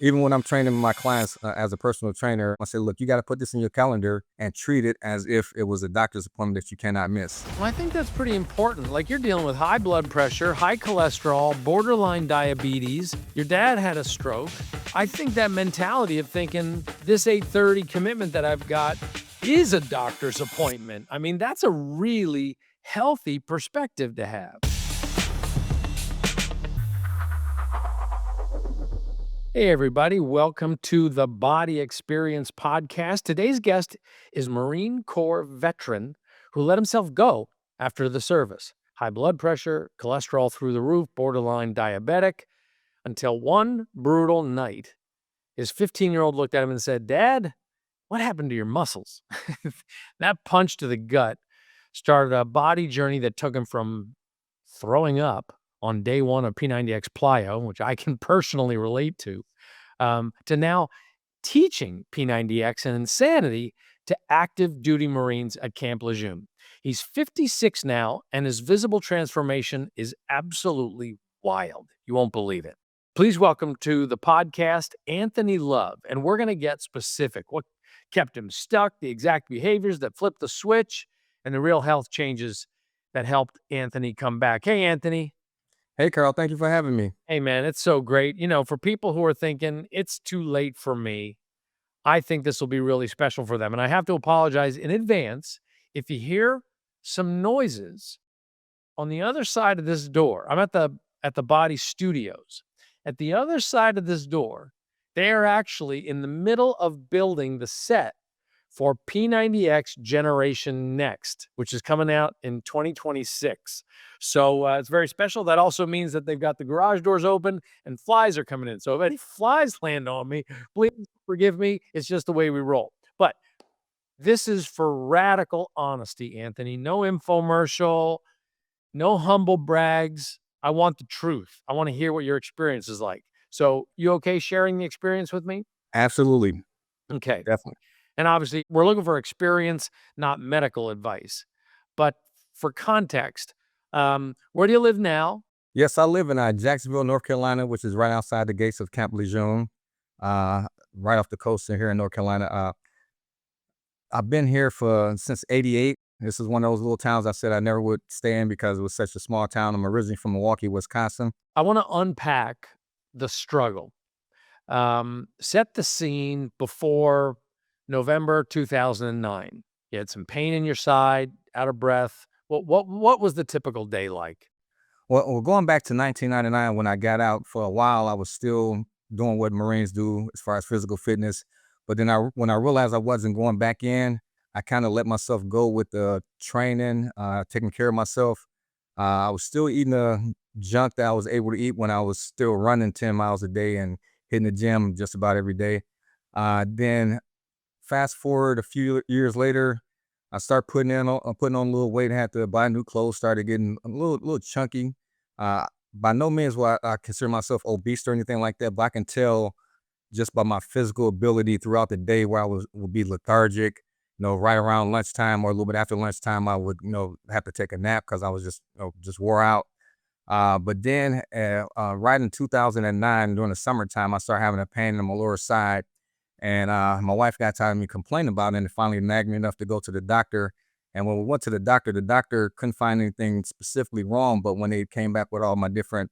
Even when I'm training my clients as a personal trainer, I say, look, you got to put this in your calendar and treat it as if it was a doctor's appointment that you cannot miss. Well, I think that's pretty important. Like you're dealing with high blood pressure, high cholesterol, borderline diabetes. Your dad had a stroke. I think that mentality of thinking this 8:30 commitment that I've got is a doctor's appointment. I mean, that's a really healthy perspective to have. Hey, everybody. Welcome to the BODi Experience Podcast. Today's guest is Marine Corps veteran who let himself go after the service. High blood pressure, cholesterol through the roof, borderline diabetic, until one brutal night, his 15-year-old looked at him and said, "Dad, what happened to your muscles?" That punch to the gut started a body journey that took him from throwing up on day one of P90X plyo, which I can personally relate to now teaching P90X and insanity to active duty Marines at Camp Lejeune. He's 56 now, and his visible transformation is absolutely wild. You won't believe it. Please welcome to the podcast, Anthony Love, and we're going to get specific. What kept him stuck, the exact behaviors that flipped the switch, and the real health changes that helped Anthony come back. Hey, Anthony. Hey, Carl, thank you for having me. Hey, man, it's so great. For people who are thinking it's too late for me, I think this will be really special for them. And I have to apologize in advance if you hear some noises on the other side of this door. I'm at the BODi Studios. At the other side of this door, they are actually in the middle of building the set for P90X Generation Next, which is coming out in 2026. So it's very special. That also means that they've got the garage doors open and flies are coming in. So if any flies land on me, please forgive me. It's just the way we roll. But this is for radical honesty, Anthony. No infomercial, no humble brags. I want the truth. I want to hear what your experience is like. So you okay sharing the experience with me? Absolutely. Okay. Definitely. And obviously, we're looking for experience, not medical advice. But for context, where do you live now? Yes, I live in Jacksonville, North Carolina, which is right outside the gates of Camp Lejeune, right off the coast here in North Carolina. I've been here since '88. This is one of those little towns I said I never would stay in because it was such a small town. I'm originally from Milwaukee, Wisconsin. I want to unpack the struggle. Set the scene before November 2009. You had some pain in your side, out of breath. What was the typical day like? Well, going back to 1999, when I got out for a while, I was still doing what Marines do as far as physical fitness. But then when I realized I wasn't going back in, I kind of let myself go with the training, taking care of myself. I was still eating the junk that I was able to eat when I was still running 10 miles a day and hitting the gym just about every day. Then fast forward a few years later, I start putting on a little weight. I had to buy new clothes. Started getting a little chunky. By no means will I consider myself obese or anything like that, but I can tell just by my physical ability throughout the day where would be lethargic. Right around lunchtime or a little bit after lunchtime, I would have to take a nap because I was just wore out. But then right in 2009 during the summertime, I started having a pain in my lower side. And my wife got tired of me complaining about it and finally nagged me enough to go to the doctor. And when we went to the doctor couldn't find anything specifically wrong. But when they came back with all my different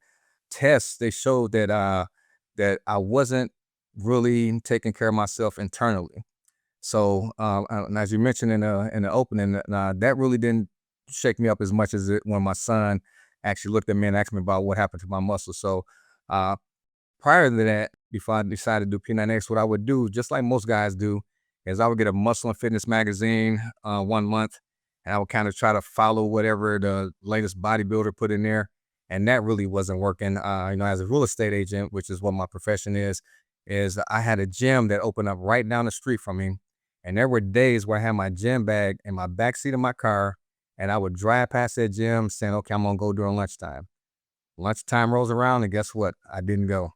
tests, they showed that I wasn't really taking care of myself internally. So, and as you mentioned in the opening, that really didn't shake me up as much as when my son actually looked at me and asked me about what happened to my muscles. So, uh, prior to that, before I decided to do P90X, what I would do, just like most guys do, is I would get a muscle and fitness magazine 1 month, and I would kind of try to follow whatever the latest bodybuilder put in there. And that really wasn't working. As a real estate agent, which is what my profession is I had a gym that opened up right down the street from me. And there were days where I had my gym bag in my backseat of my car, and I would drive past that gym saying, okay, I'm going to go during lunchtime. Lunchtime rolls around, and guess what? I didn't go.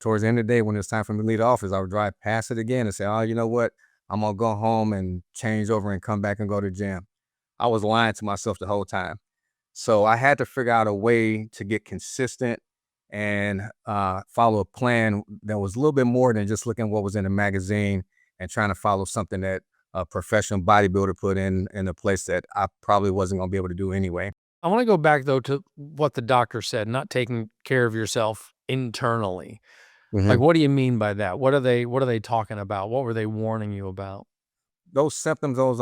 Towards the end of the day, when it was time for me to leave the office, I would drive past it again and say, oh, you know what? I'm going to go home and change over and come back and go to the gym. I was lying to myself the whole time. So I had to figure out a way to get consistent and follow a plan that was a little bit more than just looking what was in the magazine and trying to follow something that a professional bodybuilder put in a place that I probably wasn't going to be able to do anyway. I wanna go back, though, to what the doctor said, not taking care of yourself internally. Like, Mhm. what do you mean by that? What are they talking about? What were they warning you about? Those symptoms, those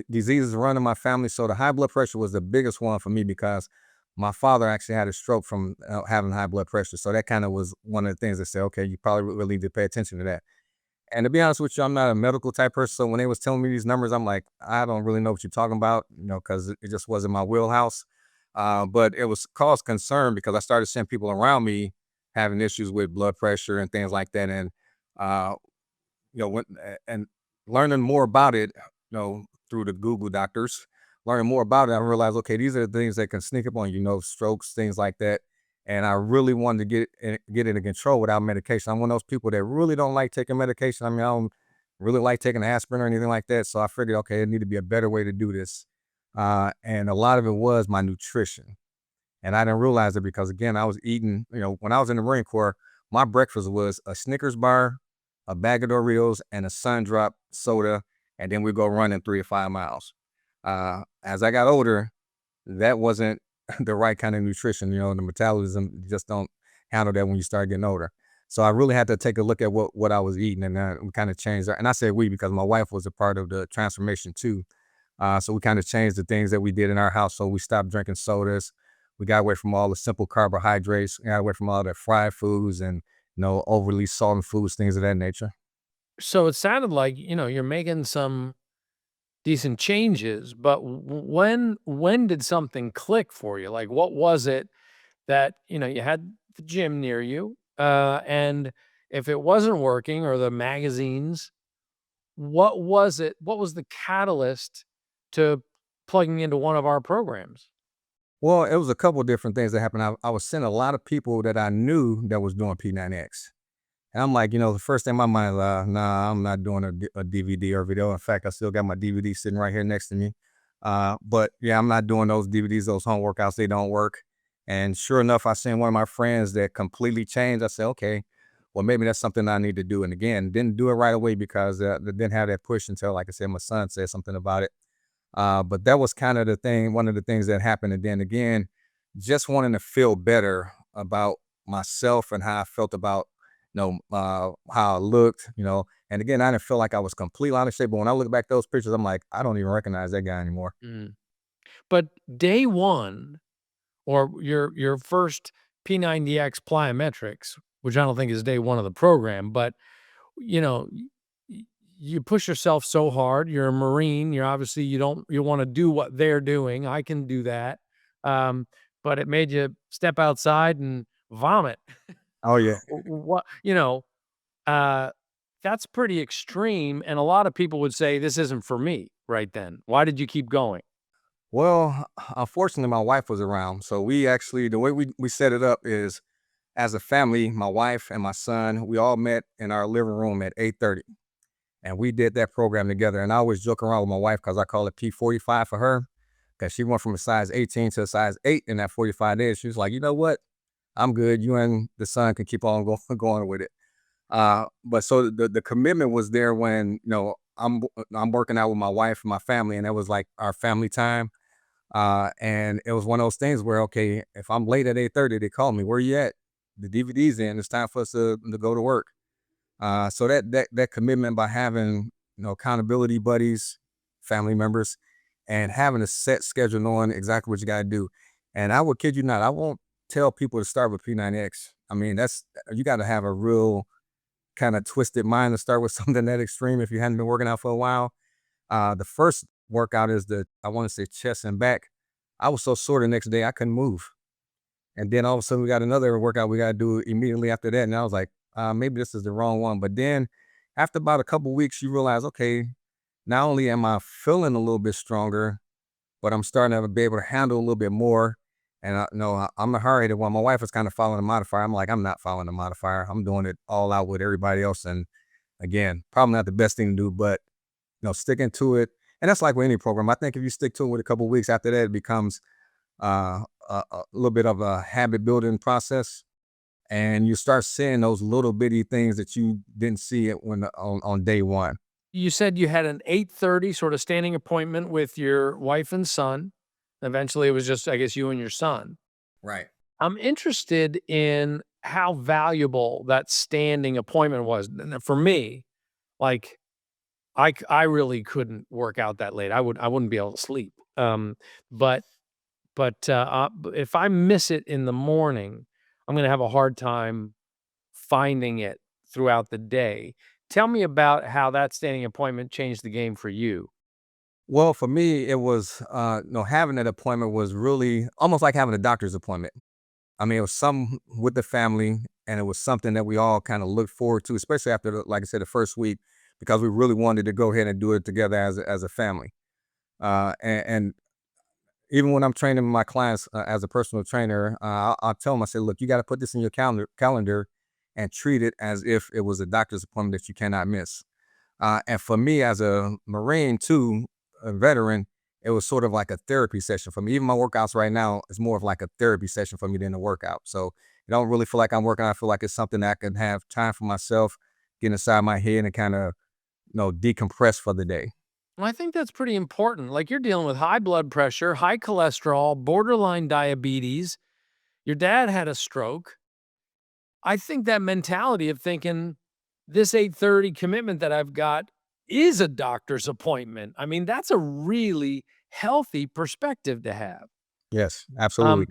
diseases run in my family. So the high blood pressure was the biggest one for me because my father actually had a stroke from having high blood pressure. So that kind of was one of the things that said, okay, you probably really need to pay attention to that. And to be honest with you, I'm not a medical type person. So when they was telling me these numbers, I'm like, I don't really know what you're talking about, because it just wasn't my wheelhouse. But it was caused concern because I started seeing people around me having issues with blood pressure and things like that. And uh, and learning more about it, through the Google doctors, learning more about it, I realized, okay, these are the things that can sneak up on you, strokes, things like that. And I really wanted to get it in control without medication. I'm one of those people that really don't like taking medication. I mean, I don't really like taking aspirin or anything like that. So I figured, okay, it need to be a better way to do this. And a lot of it was my nutrition. And I didn't realize it because, again, I was eating, when I was in the Marine Corps, my breakfast was a Snickers bar, a bag of Doritos, and a Sun Drop soda. And then we go running 3 to 5 miles. As I got older, that wasn't the right kind of nutrition. The metabolism just don't handle that when you start getting older. So I really had to take a look at what I was eating, and we kind of changed that. And I say we because my wife was a part of the transformation too. So we kind of changed the things that we did in our house. So we stopped drinking sodas. We got away from all the simple carbohydrates. We got away from all the fried foods and overly salty foods, things of that nature. So it sounded like, you're making some decent changes, but when did something click for you? Like, what was it that, you had the gym near you, and if it wasn't working or the magazines, what was it? What was the catalyst to plugging into one of our programs? Well, it was a couple different things that happened. I was seeing a lot of people that I knew that was doing P90X. And I'm like, the first thing in my mind is, nah, I'm not doing a DVD or video. In fact, I still got my DVD sitting right here next to me. But yeah, I'm not doing those DVDs, those home workouts. They don't work. And sure enough, I seen one of my friends that completely changed. I said, okay, well, maybe that's something I need to do. And again, didn't do it right away because they didn't have that push until, like I said, my son said something about it. But that was kind of the thing, one of the things that happened. And then again, just wanting to feel better about myself and how I felt about, how I looked, and again, I didn't feel like I was completely out of shape. But when I look back at those pictures, I'm like, I don't even recognize that guy anymore. Mm. But day 1 or your first P90X plyometrics, which I don't think is day 1 of the program, but, you know, you push yourself so hard. You're a Marine. You're obviously you wanna do what they're doing. I can do that. Um, but it made you step outside and vomit. Oh yeah. What uh, that's pretty extreme, and a lot of people would say, "This isn't for me," right then. Why did you keep going? Well, unfortunately, my wife was around, so we actually the way we set it up is as a family, my wife and my son, we all met in our living room at 8:30. And we did that program together. And I always joke around with my wife because I call it P45 for her, because she went from a size 18 to a size 8 in that 45 days. She was like, you know what? I'm good. You and the son can keep on going with it. But so the commitment was there when, I'm working out with my wife and my family, and that was like our family time. And it was one of those things where, okay, if I'm late at 8:30, they call me, where you at? The DVD's in. It's time for us to go to work. So that commitment by having accountability buddies, family members, and having a set schedule, knowing exactly what you got to do. And I would kid you not, I won't tell people to start with P90X. I mean, that's you got to have a real kind of twisted mind to start with something that extreme if you hadn't been working out for a while. The first workout is the I want to say chest and back. I was so sore the next day I couldn't move. And then all of a sudden we got another workout we got to do immediately after that. And I was like, maybe this is the wrong one. But then after about a couple weeks, you realize, okay, not only am I feeling a little bit stronger, but I'm starting to be able to handle a little bit more. And I'm the hard headed one. My wife is kind of following the modifier. I'm like, I'm not following the modifier. I'm doing it all out with everybody else. And again, probably not the best thing to do, but sticking to it. And that's like with any program. I think if you stick to it with a couple weeks after that, it becomes a little bit of a habit building process. and you start seeing those little bitty things that you didn't see it when on day one. You said you had an 8:30 sort of standing appointment with your wife and son. Eventually, it was just, I guess, you and your son. Right. I'm interested in how valuable that standing appointment was. For me, like, I really couldn't work out that late. I wouldn't be able to sleep. But if I miss it in the morning, I'm gonna have a hard time finding it throughout the day. Tell me about how that standing appointment changed the game for you. Well, for me, it was, having that appointment was really almost like having a doctor's appointment. I mean, it was something with the family, and it was something that we all kind of looked forward to, especially after, like I said, the first week, because we really wanted to go ahead and do it together as a family. And even when I'm training my clients as a personal trainer, I'll tell them, I say, look, you got to put this in your calendar and treat it as if it was a doctor's appointment that you cannot miss. And for me, as a Marine too, a veteran, it was sort of like a therapy session for me. Even my workouts right now is more of like a therapy session for me than a workout. So I don't really feel like I'm working. I feel like it's something that I can have time for myself, get inside my head and kind of, decompress for the day. Well, I think that's pretty important. Like, you're dealing with high blood pressure, high cholesterol, borderline diabetes. Your dad had a stroke. I think that mentality of thinking this 8:30 commitment that I've got is a doctor's appointment. I mean, that's a really healthy perspective to have. Yes, absolutely. Um,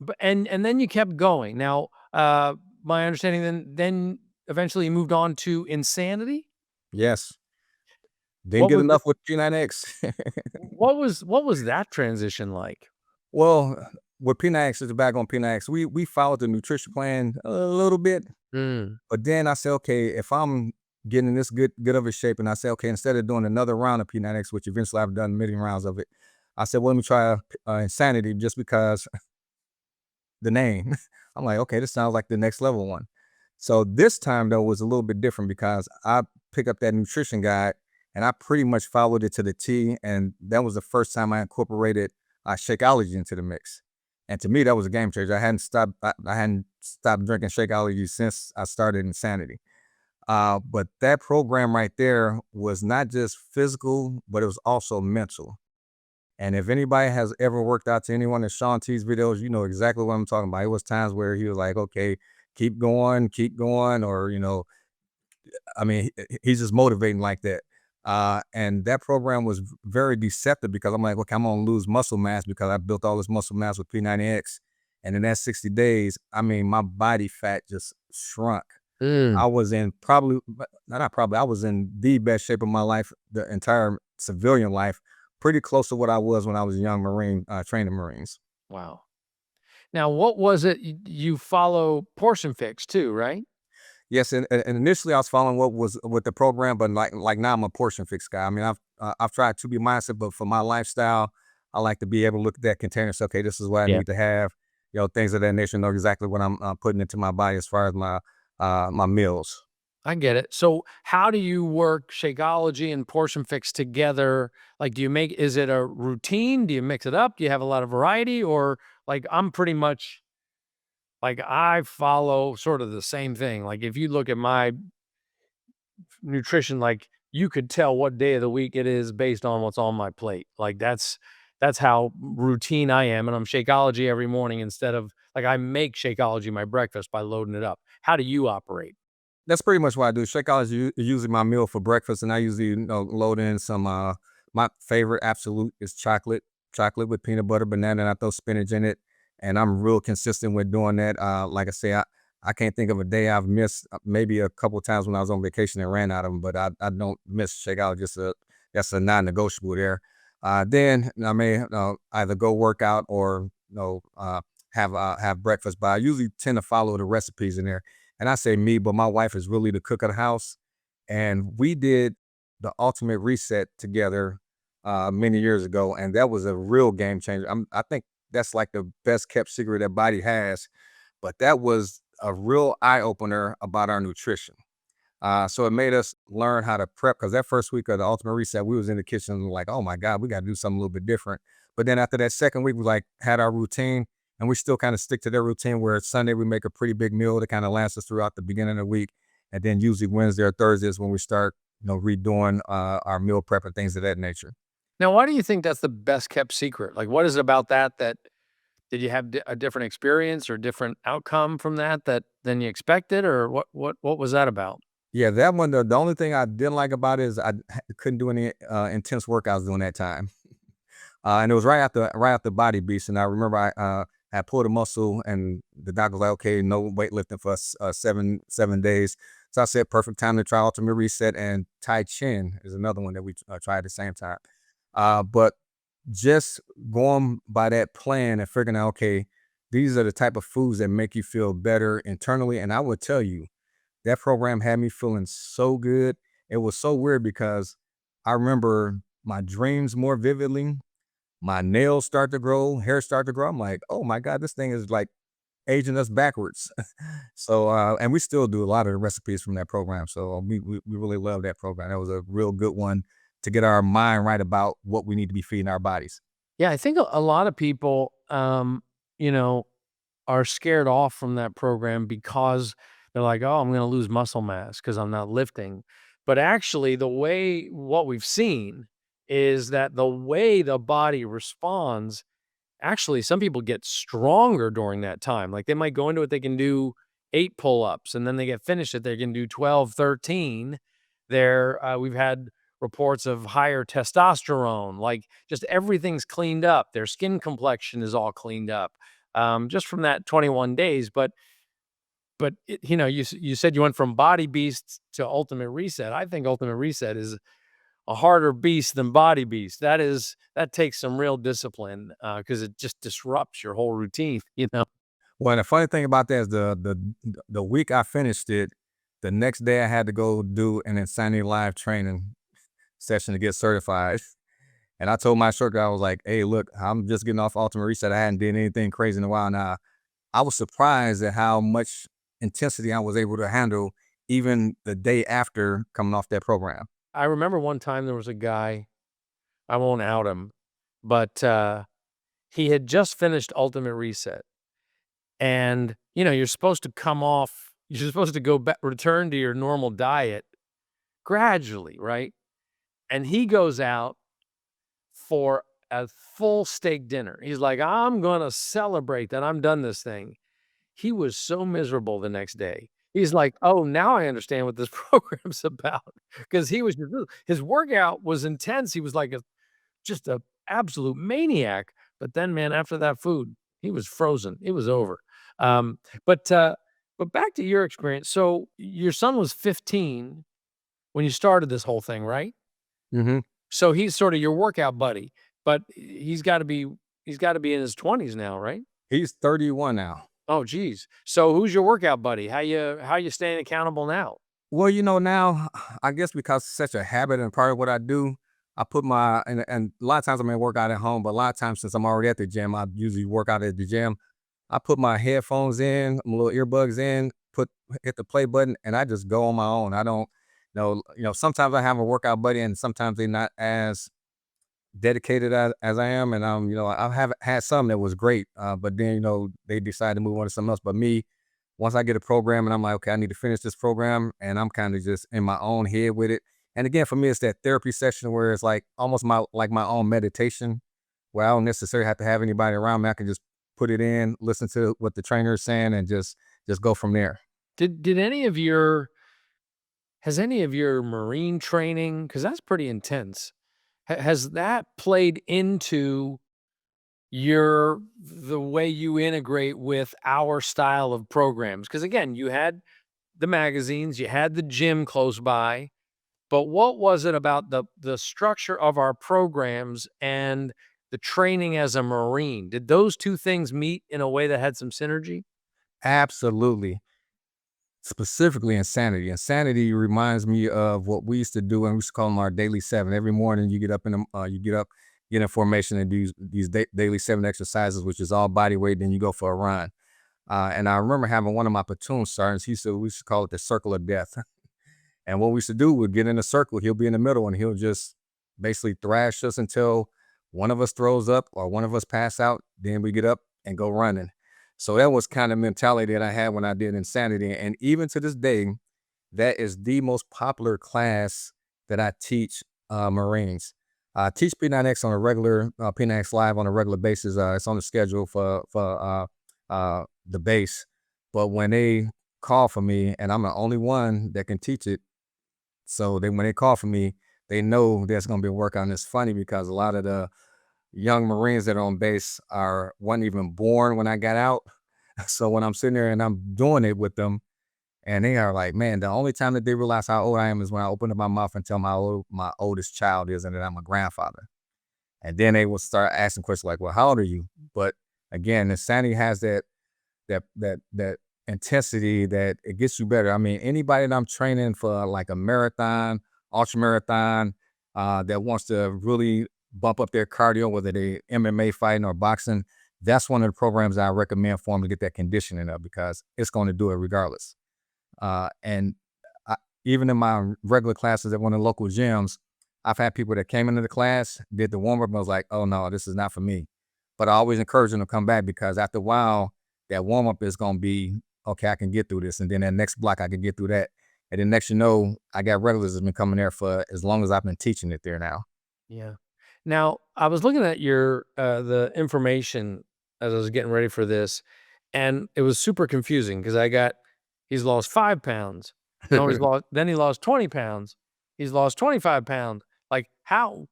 but and then you kept going. Now, my understanding then eventually you moved on to insanity? Yes. Didn't What get was the enough with P90X. what was that transition like? Well, with P90X, is back on P90X, we followed the nutrition plan a little bit. Mm, But then I said, okay, if I'm getting this good of a shape, and I said, okay, instead of doing another round of P90X, which eventually I've done many rounds of it, I said, well, let me try Insanity just because the name. I'm like, okay, this sounds like the next level one. So this time though was a little bit different because I picked up that nutrition guide and I pretty much followed it to the T. And that was the first time I incorporated Shakeology into the mix. And to me, that was a game changer. I hadn't stopped drinking Shakeology since I started Insanity. But that program right there was not just physical, but it was also mental. And if anybody has ever worked out to anyone in Sean T's videos, you know exactly what I'm talking about. It was times where he was like, okay, keep going, or, I mean, he's just motivating like that. And that program was very deceptive because I'm like, okay, I'm gonna lose muscle mass because I built all this muscle mass with P90X. And in that 60 days, I mean, my body fat just shrunk. mm. I was in probably, not probably, I was in the best shape of my life, the entire civilian life, pretty close to what I was when I was a young Marine, training Marines. Wow. Now, what was it you follow Portion Fix too, right? Yes, and initially I was following what was with the program, but like now I'm a portion fix guy. I mean, I've tried to be mindset, but for my lifestyle, I like to be able to look at that container and say, okay, this is what I Yeah. need to have. Things of that nature. Know exactly what I'm putting into my body as far as my meals. I get it. So how do you work Shakeology and Portion Fix together? Like, is it a routine? Do you mix it up? Do you have a lot of variety? Or like, I'm pretty much like, I follow sort of the same thing. Like, if you look at my nutrition, like, you could tell what day of the week it is based on what's on my plate. Like, that's how routine I am. And I'm Shakeology every morning instead of like, I make Shakeology my breakfast by loading it up. How do you operate? That's pretty much what I do. Shakeout is usually my meal for breakfast, and I usually load in some. My favorite absolute is chocolate with peanut butter, banana, and I throw spinach in it. And I'm real consistent with doing that. Like I say, I can't think of a day I've missed. Maybe a couple of times when I was on vacation and ran out of them, but I don't miss Shakeout. That's a non-negotiable there. Then I may either go work out or have breakfast. But I usually tend to follow the recipes in there, and I say me, but my wife is really the cook of the house. And we did the ultimate reset together many years ago, and that was a real game changer. I think that's like the best kept secret that BODi has, but that was a real eye opener about our nutrition. So it made us learn how to prep because that first week of the ultimate reset, we was in the kitchen like, oh my God, we got to do something a little bit different. But then after that second week, we like had our routine. And we still kind of stick to their routine where Sunday we make a pretty big meal to kind of last us throughout the beginning of the week. And then usually Wednesday or Thursday is when we start, redoing our meal prep and things of that nature. Now, why do you think that's the best kept secret? Like, what is it about that did you have a different experience or different outcome from that than you expected, or what was that about? Yeah, that one, the only thing I didn't like about it is couldn't do any intense workouts during that time. And it was right after Body Beast, and I remember I pulled a muscle, and the doctor was like, "Okay, no weightlifting for 7 days." So I said, "Perfect time to try Ultimate Reset." And Tai Chin is another one that we tried at the same time. But just going by that plan and figuring out, okay, these are the type of foods that make you feel better internally. And I would tell you, that program had me feeling so good. It was so weird because I remember my dreams more vividly. My nails start to grow, hair start to grow. I'm like, oh my God, this thing is like aging us backwards. So, and we still do a lot of the recipes from that program. So we really love that program. That was a real good one to get our mind right about what we need to be feeding our bodies. Yeah, I think a lot of people, you know, are scared off from that program because they're like, "Oh, I'm gonna lose muscle mass because 'cause I'm not lifting." But actually, what we've seen is that the way the body responds, actually, some people get stronger during that time. Like, they might go into it, they can do 8 pull-ups, and then they get finished it, they can do 12, 13. We've had reports of higher testosterone, like, just everything's cleaned up. Their skin complexion is all cleaned up, just from that 21 days. But you said you went from Body Beast to Ultimate Reset. I think Ultimate Reset is a harder beast than Body Beast. That takes some real discipline, because it just disrupts your whole routine, you know? Well, the funny thing about that is the week I finished it, the next day I had to go do an Insanity Live training session to get certified. And I told my instructor, I was like, "Hey, look, I'm just getting off Ultimate Reset. I hadn't did anything crazy in a while now." I was surprised at how much intensity I was able to handle even the day after coming off that program. I remember one time there was a guy, I won't out him, but, he had just finished Ultimate Reset, and, you're supposed to go back return to your normal diet gradually, right? And he goes out for a full steak dinner. He's like, "I'm gonna celebrate that I'm done this thing." He was so miserable the next day. He's like, "Oh, now I understand what this program's about." Because his workout was intense. He was like just a absolute maniac. But then, man, after that food, he was frozen. It was over. Um, but uh, but back to your experience. So your son was 15 when you started this whole thing, right? Hmm. So he's sort of your workout buddy, but he's got to be in his 20s now, right? He's 31 now. Oh, geez. So who's your workout buddy? How you staying accountable now? Well, now, I guess because it's such a habit and part of what I do, I put and a lot of times I may work out at home, but a lot of times since I'm already at the gym, I usually work out at the gym. I put my headphones in, my little earbuds in, hit the play button, and I just go on my own. I don't, sometimes I have a workout buddy, and sometimes they're not as dedicated as I am. And I have had some that was great, but then they decide to move on to something else. But me, once I get a program and I'm like, okay, I need to finish this program, and I'm kind of just in my own head with it. And again, for me, it's that therapy session where it's like almost my own meditation, where I don't necessarily have to have anybody around me. I can just put it in, listen to what the trainer is saying, and just go from there. Did any of your Has any of your Marine training, because that's pretty intense, has that played into the way you integrate with our style of programs? Because again, you had the magazines, you had the gym close by, but what was it about the structure of our programs and the training as a Marine? Did those 2 things meet in a way that had some synergy? Absolutely. Specifically insanity. Insanity reminds me of what we used to do, and we used to call them our daily seven. Every morning you get up get in formation and do these daily seven exercises, which is all body weight. Then you go for a run. And I remember having one of my platoon sergeants. We used to call it the circle of death. And what we used to do, we'd get in a circle. He'll be in the middle, and he'll just basically thrash us until one of us throws up or one of us pass out. Then we get up and go running. So that was kind of mentality that I had when I did Insanity. And even to this day, that is the most popular class that I teach Marines. I teach P9X on a regular P9X Live on a regular basis. It's on the schedule for the base. But when they call for me, and I'm the only one that can teach it, so when they call for me, they know there's going to be a work on. It's funny because a lot of the young Marines that are on base weren't even born when I got out. So when I'm sitting there and I'm doing it with them, and they are like, man, the only time that they realize how old I am is when I open up my mouth and tell them how old my oldest child is and that I'm a grandfather. And then they will start asking questions like, well, how old are you? But again, Insanity has that intensity that it gets you better. I mean, anybody that I'm training for like a marathon, ultra marathon, that wants to really bump up their cardio, whether they MMA fighting or boxing, that's one of the programs I recommend for them to get that conditioning up because it's going to do it regardless. And I, even in my regular classes at one of the local gyms, I've had people that came into the class, did the warm up, and was like, oh no, this is not for me. But I always encourage them to come back because after a while, that warm up is going to be, okay, I can get through this. And then that next block, I can get through that. And then next, I got regulars that's been coming there for as long as I've been teaching it there now. Yeah. Now, I was looking at your the information as I was getting ready for this, and it was super confusing because he's lost 5 pounds. No, he lost 20 pounds. He's lost 25 pounds. Like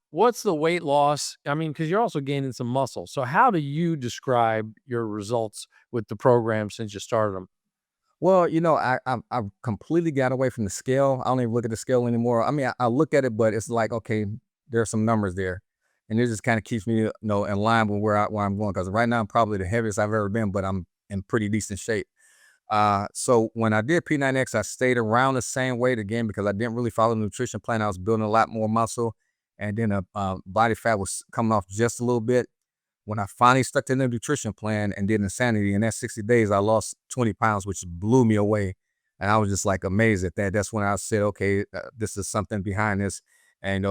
what's the weight loss? I mean, because you're also gaining some muscle. So how do you describe your results with the program since you started them? Well, I've completely got away from the scale. I don't even look at the scale anymore. I mean, I look at it, but it's like, okay, there's some numbers there, and it just kind of keeps me, in line with where I'm going. Because right now I'm probably the heaviest I've ever been, but I'm in pretty decent shape. So when I did P9X, I stayed around the same weight again because I didn't really follow the nutrition plan. I was building a lot more muscle, and then body fat was coming off just a little bit. When I finally stuck to the nutrition plan and did Insanity, in that 60 days, I lost 20 pounds, which blew me away. And I was just like amazed at that. That's when I said, okay, this is something behind this. And,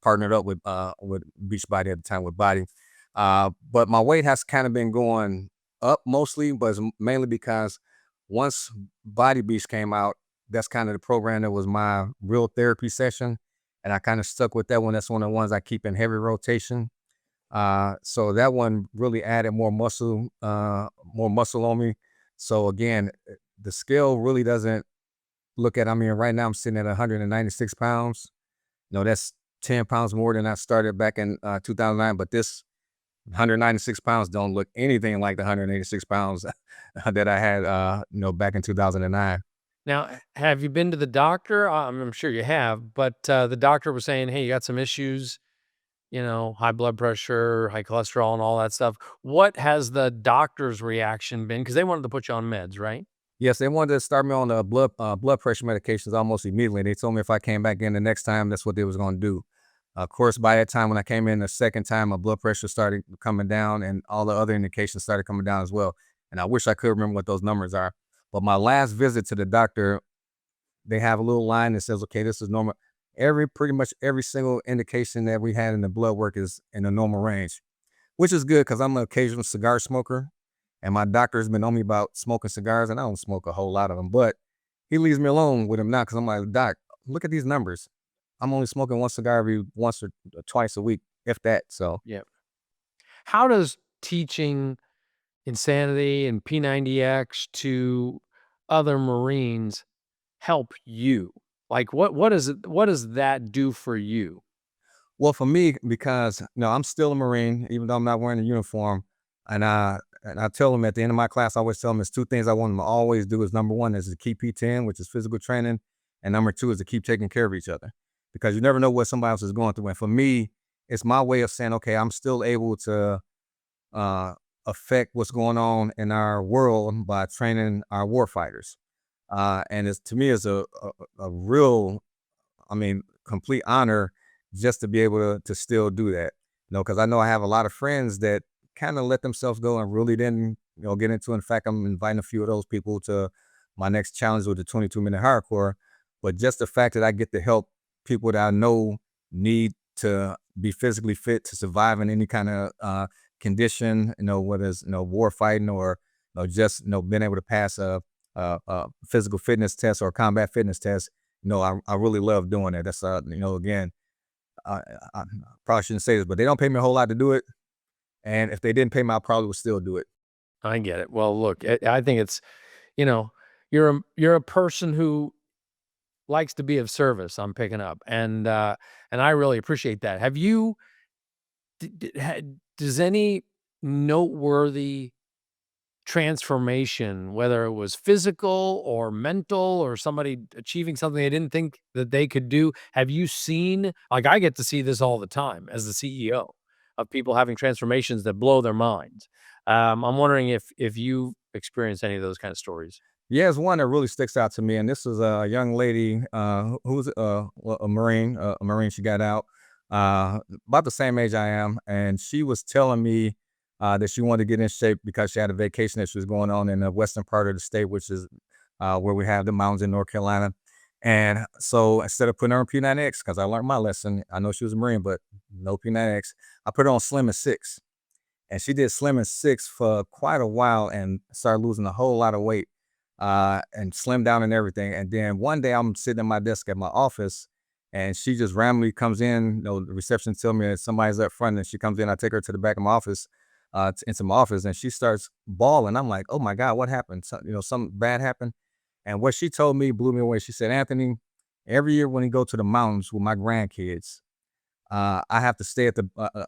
partnered up with Beachbody at the time with BODi. But my weight has kind of been going up mostly, but it's mainly because once Body Beach came out, that's kind of the program that was my real therapy session. And I kind of stuck with that one. That's one of the ones I keep in heavy rotation. So that one really added more muscle on me. So again, the scale really doesn't look at, I mean, right now I'm sitting at 196 pounds. That's 10 pounds more than I started back in 2009, but this 196 pounds don't look anything like the 186 pounds that I had, back in 2009. Now, have you been to the doctor? I'm sure you have, but the doctor was saying, hey, you got some issues, high blood pressure, high cholesterol, and all that stuff. What has the doctor's reaction been? Because they wanted to put you on meds, right? Yes, they wanted to start me on the blood pressure medications almost immediately. They told me if I came back in the next time, that's what they was going to do. Of course, by that time when I came in the second time, my blood pressure started coming down, and all the other indications started coming down as well. And I wish I could remember what those numbers are. But my last visit to the doctor, they have a little line that says, okay, this is normal. Pretty much every single indication that we had in the blood work is in the normal range, which is good because I'm an occasional cigar smoker. And my doctor has been on me about smoking cigars, and I don't smoke a whole lot of them, but he leaves me alone with them now because I'm like, Doc, look at these numbers. I'm only smoking one cigar every once or twice a week, if that. So Yeah. How does teaching Insanity and P90X to other Marines help you? Like what does that do for you? well, for me, because I'm still a Marine, even though I'm not wearing a uniform, and I tell them at the end of my class, I always tell them there's two things I want them to always do. Is number one is to keep P10, which is physical training, and number two is to keep taking care of each other, because you never know what somebody else is going through. And for me, it's my way of saying, okay, I'm still able to uh, affect what's going on in our world by training our war fighters. And to me, it's a real, I mean, complete honor just to be able to still do that. Because I know I have a lot of friends that kind of let themselves go and really didn't, get into it. In fact, I'm inviting a few of those people to my next challenge with the 22-minute hardcore. But just the fact that I get to help people that I know need to be physically fit to survive in any kind of condition, whether it's war fighting or just being able to pass a physical fitness test or combat fitness test. I really love doing it. That's again, I probably shouldn't say this, but they don't pay me a whole lot to do it. And if they didn't pay me, I probably would still do it. I get it. Well, look, I think it's, you know, you're a person who likes to be of service. I'm picking up, and I really appreciate that. Have you? Does any noteworthy transformation, whether it was physical or mental or somebody achieving something they didn't think that they could do, have you seen? Like, I get to see this all the time as the CEO of people having transformations that blow their minds. I'm wondering if you experienced any of those kind of stories. Yeah, it's one that really sticks out to me, and this is a young lady who's a Marine. A Marine, she got out about the same age I am, and she was telling me that she wanted to get in shape because she had a vacation that she was going on in the western part of the state, which is where we have the mountains in North Carolina. And so instead of putting her on P90X, because I learned my lesson, I know she was a Marine, but no P90X, I put her on Slim and Six, and she did Slim and Six for quite a while and started losing a whole lot of weight and slimmed down and everything. And then one day I'm sitting at my desk at my office, and she just randomly comes in. The reception tell me that somebody's up front, and she comes in. I take her to the back of my office, into my office, and she starts bawling. I'm like, oh my God, what happened? Something bad happened. And what she told me blew me away. She said, Anthony, every year when you go to the mountains with my grandkids, I have to stay at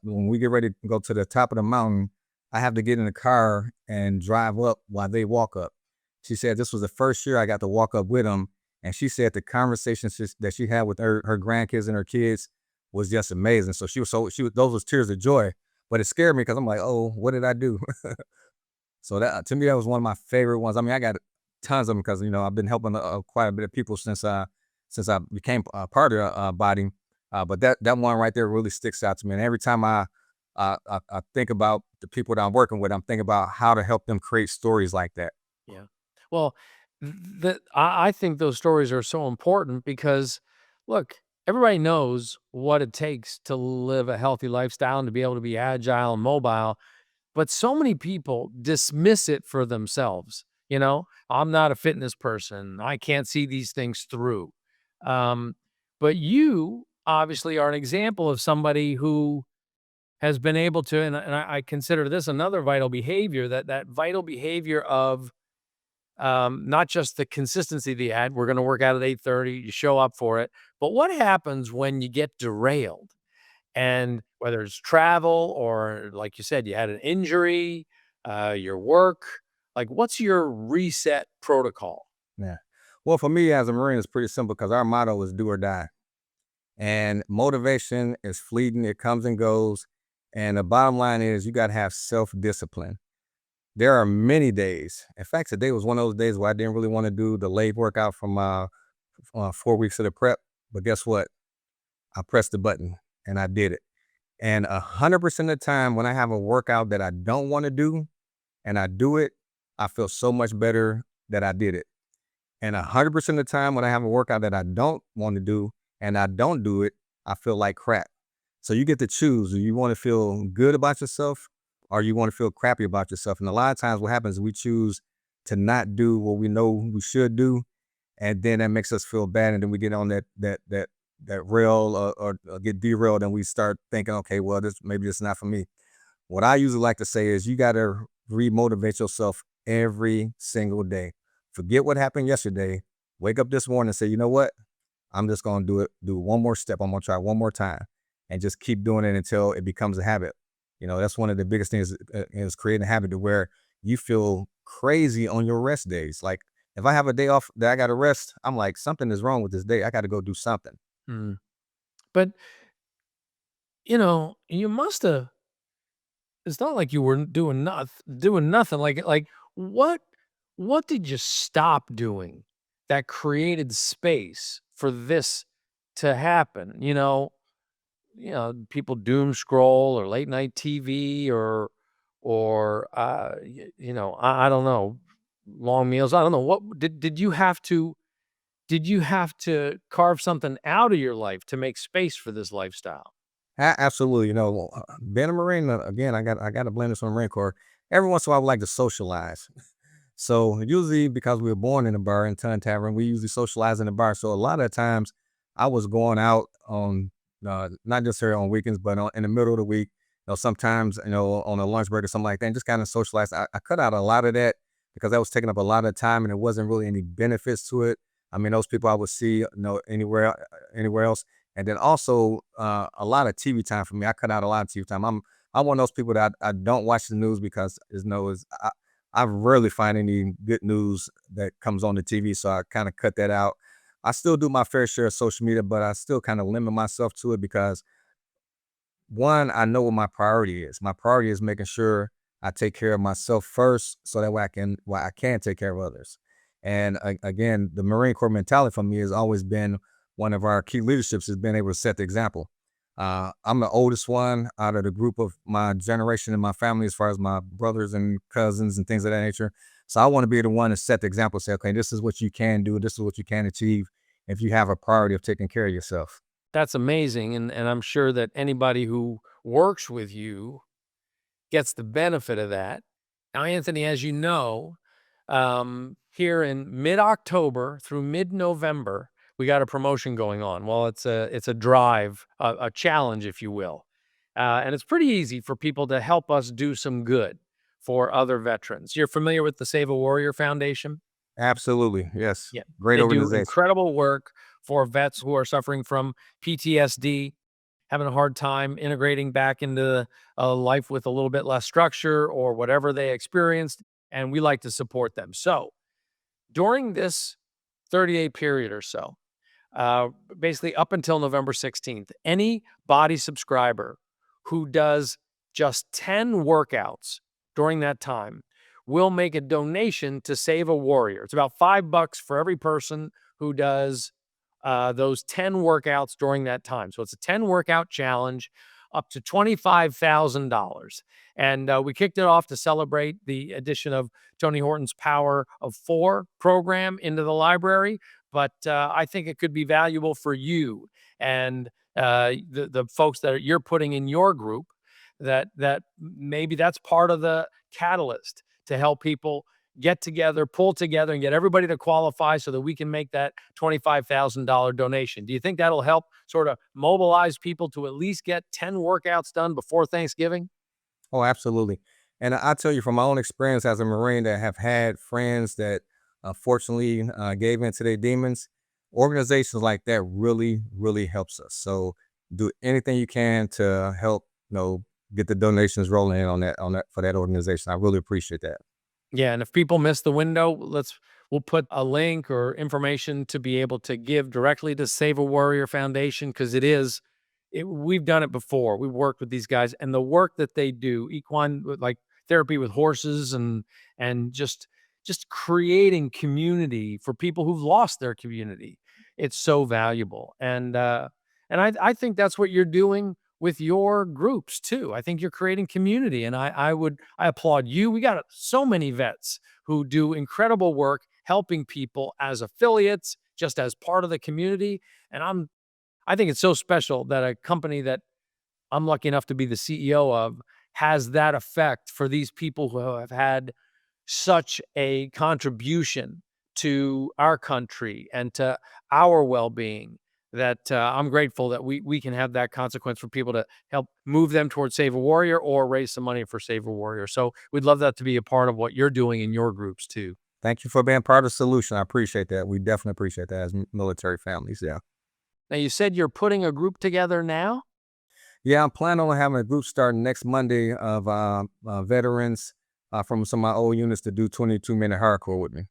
when we get ready to go to the top of the mountain, I have to get in the car and drive up while they walk up. She said this was the first year I got to walk up with them. And she said the conversations that she had with her grandkids and her kids was just amazing. So those was tears of joy, but it scared me because I'm like, oh, what did I do? So that to me, that was one of my favorite ones. I mean, I got tons of them because I've been helping quite a bit of people since I became a part of BODi. But that one right there really sticks out to me. And every time I think about the people that I'm working with, I'm thinking about how to help them create stories like that. Yeah. Well, I think those stories are so important because, look, everybody knows what it takes to live a healthy lifestyle and to be able to be agile and mobile, but so many people dismiss it for themselves. I'm not a fitness person. I can't see these things through. Um, but you obviously are an example of somebody who has been able to, and I consider this another vital behavior, that vital behavior of not just the consistency of the ad. We're going to work out at 8:30. You show up for it. But what happens when you get derailed? And whether it's travel or, like you said, you had an injury, your work, like what's your reset protocol? Yeah. Well, for me as a Marine, it's pretty simple because our motto is do or die. And motivation is fleeting, it comes and goes. And the bottom line is you got to have self discipline. There are many days. In fact, today was one of those days where I didn't really want to do the leg workout from 4 weeks of the prep. But guess what? I pressed the button and I did it. And 100% of the time when I have a workout that I don't want to do and I do it, I feel so much better that I did it. And 100% of the time when I have a workout that I don't want to do and I don't do it, I feel like crap. So you get to choose. Do you want to feel good about yourself or you want to feel crappy about yourself? And a lot of times what happens is we choose to not do what we know we should do. And then that makes us feel bad. And then we get on that rail or get derailed and we start thinking, okay, well, maybe this is not for me. What I usually like to say is you got to remotivate yourself every single day. Forget what happened yesterday. Wake up this morning and say, you know what? I'm just going to do one more step. I'm going to try one more time and just keep doing it until it becomes a habit. That's one of the biggest things is creating a habit to where you feel crazy on your rest days. Like if I have a day off that I got to rest, I'm like, something is wrong with this day. I got to go do something. Mm. But, you must have, it's not like you were doing nothing. Like what did you stop doing that created space for this to happen? People doom scroll or late night TV or I don't know, long meals. I don't know. What did you have to carve something out of your life to make space for this lifestyle? Absolutely. Being a Marine, again, I got to blame this on the Marine Corps. Every once in a while, I would like to socialize. So usually, because we were born in a bar in Ton Tavern, we usually socialize in the bar. So a lot of times, I was going out on not necessarily on weekends, but in the middle of the week. Sometimes on a lunch break or something like that, and just kind of socialize. I cut out a lot of that because that was taking up a lot of time, and there wasn't really any benefits to it. I mean, those people I would see, anywhere else. And then also a lot of TV time for me. I cut out a lot of TV time. I'm one of those people that I don't watch the news because I rarely find any good news that comes on the TV, so I kind of cut that out. I still do my fair share of social media, but I still kind of limit myself to it because one, I know what my priority is. My priority is making sure I take care of myself first, so that way I can take care of others. And again, the Marine Corps mentality for me has always been one of our key leaderships has been able to set the example. I'm the oldest one out of the group of my generation and my family, as far as my brothers and cousins and things of that nature. So I want to be the one to set the example. Say, okay, this is what you can do. This is what you can achieve if you have a priority of taking care of yourself. That's amazing, and I'm sure that anybody who works with you gets the benefit of that. Now, Anthony, as you know, here in mid-October through mid-November, we got a promotion going on. Well, it's a drive, a challenge, if you will, and it's pretty easy for people to help us do some good for other veterans. You're familiar with the Save a Warrior Foundation? Absolutely. Yes. Yeah, Great they do organization. incredible work for vets who are suffering from PTSD, having a hard time integrating back into a life with a little bit less structure or whatever they experienced, and we like to support them. So, during this 30-day period or so, uh, basically up until November 16th, any body subscriber who does just 10 workouts during that time will make a donation to Save a Warrior. It's about $5 for every person who does those 10 workouts during that time. So it's a 10 workout challenge up to $25,000. And we kicked it off to celebrate the addition of Tony Horton's Power of Four program into the library. But I think it could be valuable for you and the folks that you're putting in your group. That maybe that's part of the catalyst to help people get together, pull together, and get everybody to qualify so that we can make that $25,000 donation. Do you think that'll help sort of mobilize people to at least get 10 workouts done before Thanksgiving? Oh, absolutely. And I tell you from my own experience as a Marine that have had friends that unfortunately gave in to their demons, organizations like that really, really helps us. So do anything you can to help, get the donations rolling in on that for that organization. I really appreciate that. Yeah, and if people miss the window, we'll put a link or information to be able to give directly to Save a Warrior Foundation because we've done it before. We've worked with these guys and the work that they do, equine like therapy with horses and just creating community for people who've lost their community. It's so valuable. And I think that's what you're doing with your groups too. I think you're creating community, and I applaud you. We got so many vets who do incredible work helping people as affiliates, just as part of the community. And I think it's so special that a company that I'm lucky enough to be the CEO of has that effect for these people who have had such a contribution to our country and to our well-being that I'm grateful that we can have that consequence for people to help move them towards Save a Warrior or raise some money for Save a Warrior. So we'd love that to be a part of what you're doing in your groups too. Thank you for being part of the solution. I appreciate that. We definitely appreciate that as military families. Yeah. Now you said you're putting a group together now. Yeah, I'm planning on having a group starting next Monday of veterans from some of my old units to do 22-minute hardcore with me.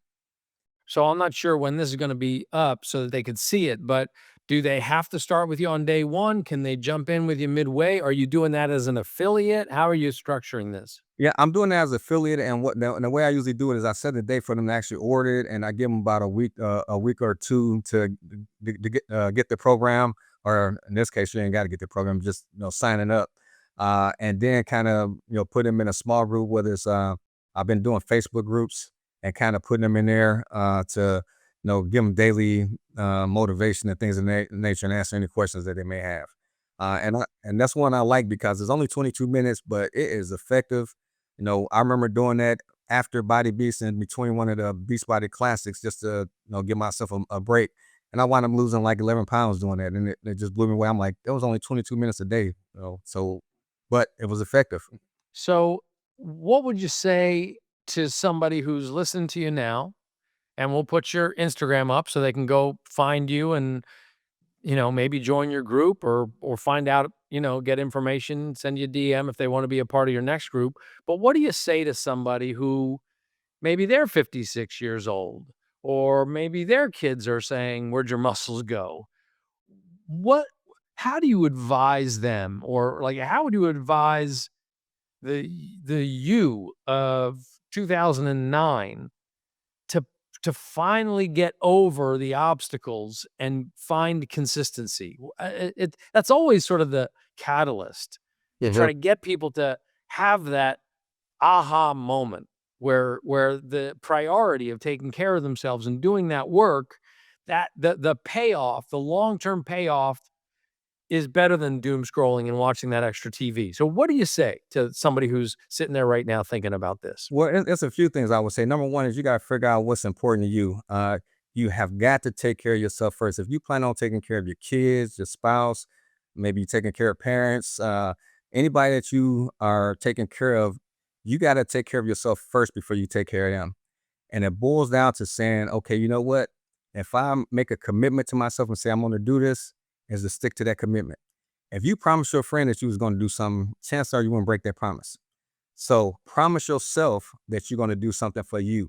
So I'm not sure when this is going to be up so that they could see it, but do they have to start with you on day one? Can they jump in with you midway? Are you doing that as an affiliate? How are you structuring this? Yeah, I'm doing that as affiliate, and the way I usually do it is I set a date for them to actually order it, and I give them about a week or two to get the program, or in this case, you ain't got to get the program, just signing up, and then kind of put them in a small group. Whether it's I've been doing Facebook groups and kind of putting them in there to give them daily motivation and things of that nature, and answer any questions that they may have. And that's one I like because it's only 22 minutes, but it is effective. I remember doing that after Body Beast and between one of the Beachbody Classics just to give myself a break. And I wound up losing like 11 pounds doing that, and it just blew me away. I'm like, that was only 22 minutes a day, so, but it was effective. So, what would you say to somebody who's listening to you now? And we'll put your Instagram up so they can go find you and, maybe join your group or find out, get information, send you a DM if they want to be a part of your next group. But what do you say to somebody who maybe they're 56 years old or maybe their kids are saying, "Where'd your muscles go?" What how do you advise them, or like how would you advise the the you of 2009 to finally get over the obstacles and find consistency? That's always sort of the catalyst to try Mhm. to get people to have that aha moment where the priority of taking care of themselves and doing that work, that the payoff, the long-term payoff is better than doom scrolling and watching that extra TV. So what do you say to somebody who's sitting there right now thinking about this? Well, it's a few things I would say. Number one is you got to figure out what's important to you. You have got to take care of yourself first. If you plan on taking care of your kids, your spouse, maybe you're taking care of parents, anybody that you are taking care of, you got to take care of yourself first before you take care of them. And it boils down to saying, okay, you know what? If I make a commitment to myself and say I'm going to do this, is to stick to that commitment. If you promised your friend that you was going to do something, chances are you won't break that promise. So promise yourself that you're going to do something for you,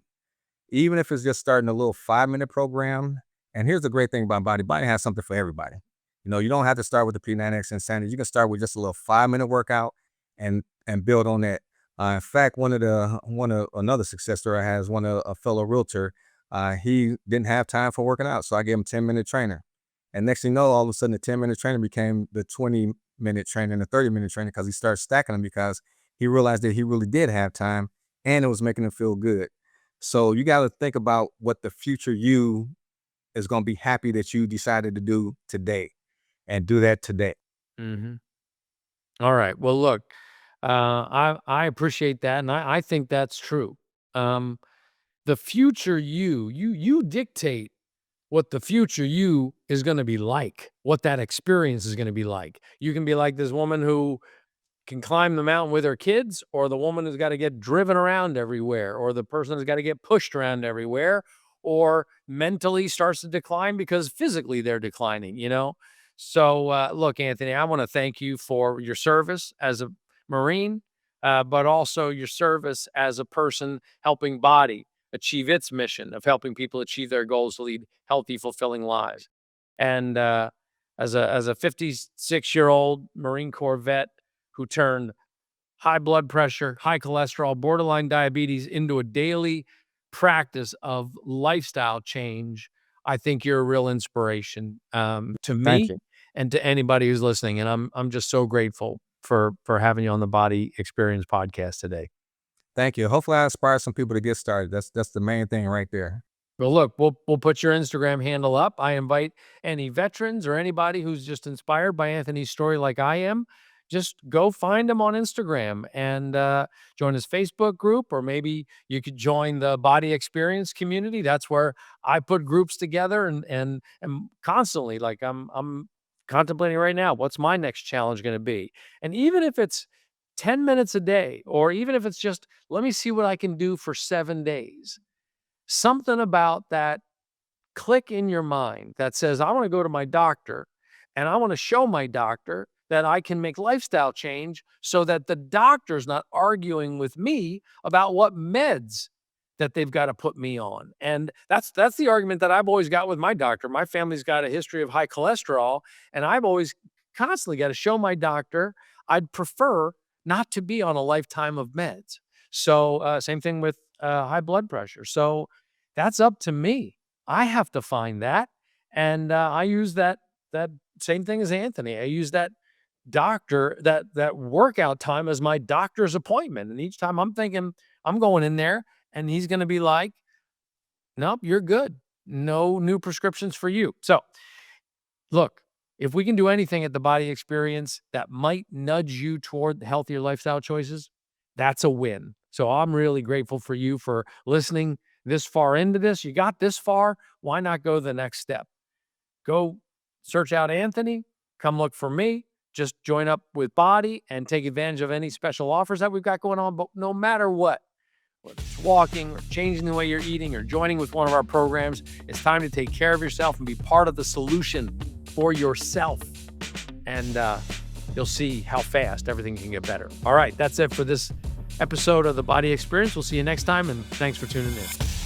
even if it's just starting a little 5-minute program. And here's the great thing about Body. Body has something for everybody. You don't have to start with the P90X Insanity. You can start with just a little 5-minute workout and build on that. In fact, one of another success story I had is a fellow realtor. He didn't have time for working out, so I gave him 10-minute trainer. And next thing you know, all of a sudden the 10-minute trainer became the 20-minute trainer and the 30-minute trainer because he started stacking them because he realized that he really did have time and it was making him feel good. So you got to think about what the future you is going to be happy that you decided to do today and do that today. Mhm. All right. Well, look, I appreciate that, and I think that's true. Um, the future you dictate what the future you is gonna be like, what that experience is gonna be like. You can be like this woman who can climb the mountain with her kids, or the woman who's got to get driven around everywhere, or the person who's got to get pushed around everywhere, or mentally starts to decline because physically they're declining. So, look, Anthony, I want to thank you for your service as a Marine, but also your service as a person helping Body achieve its mission of helping people achieve their goals to lead healthy, fulfilling lives. And as a 56-year-old Marine Corps vet who turned high blood pressure, high cholesterol, borderline diabetes into a daily practice of lifestyle change, I think you're a real inspiration to Thank me you. and to anybody who's listening. And I'm just so grateful for having you on the Body Experience podcast today. Thank you. Hopefully I inspire some people to get started. That's the main thing right there. Well, look, we'll put your Instagram handle up. I invite any veterans or anybody who's just inspired by Anthony's story like I am, just go find him on Instagram and join his Facebook group, or maybe you could join the Body Experience community. That's where I put groups together and constantly, like I'm contemplating right now, what's my next challenge going to be? And even if it's 10 minutes a day, or even if it's just let me see what I can do for 7 days, something about that click in your mind that says, I want to go to my doctor and I want to show my doctor that I can make lifestyle change so that the doctor's not arguing with me about what meds that they've got to put me on. And that's the argument that I've always got with my doctor. My family's got a history of high cholesterol, and I've always constantly got to show my doctor I'd prefer not to be on a lifetime of meds. So same thing with high blood pressure. So that's up to me. I have to find that, and I use that same thing as Anthony. I use that that workout time as my doctor's appointment, and each time I'm thinking I'm going in there, and he's going to be like, "Nope, you're good. No new prescriptions for you." So, look, If we can do anything at the BODi Experience that might nudge you toward healthier lifestyle choices, that's a win. So I'm really grateful for you for listening this far into this. You got this far, why not go the next step? Go search out Anthony, come look for me, just join up with BODi and take advantage of any special offers that we've got going on. But no matter what, whether it's walking or changing the way you're eating or joining with one of our programs, it's time to take care of yourself and be part of the solution for yourself. And you'll see how fast everything can get better. All right, that's it for this episode of the BODi Experience. We'll see you next time, and thanks for tuning in.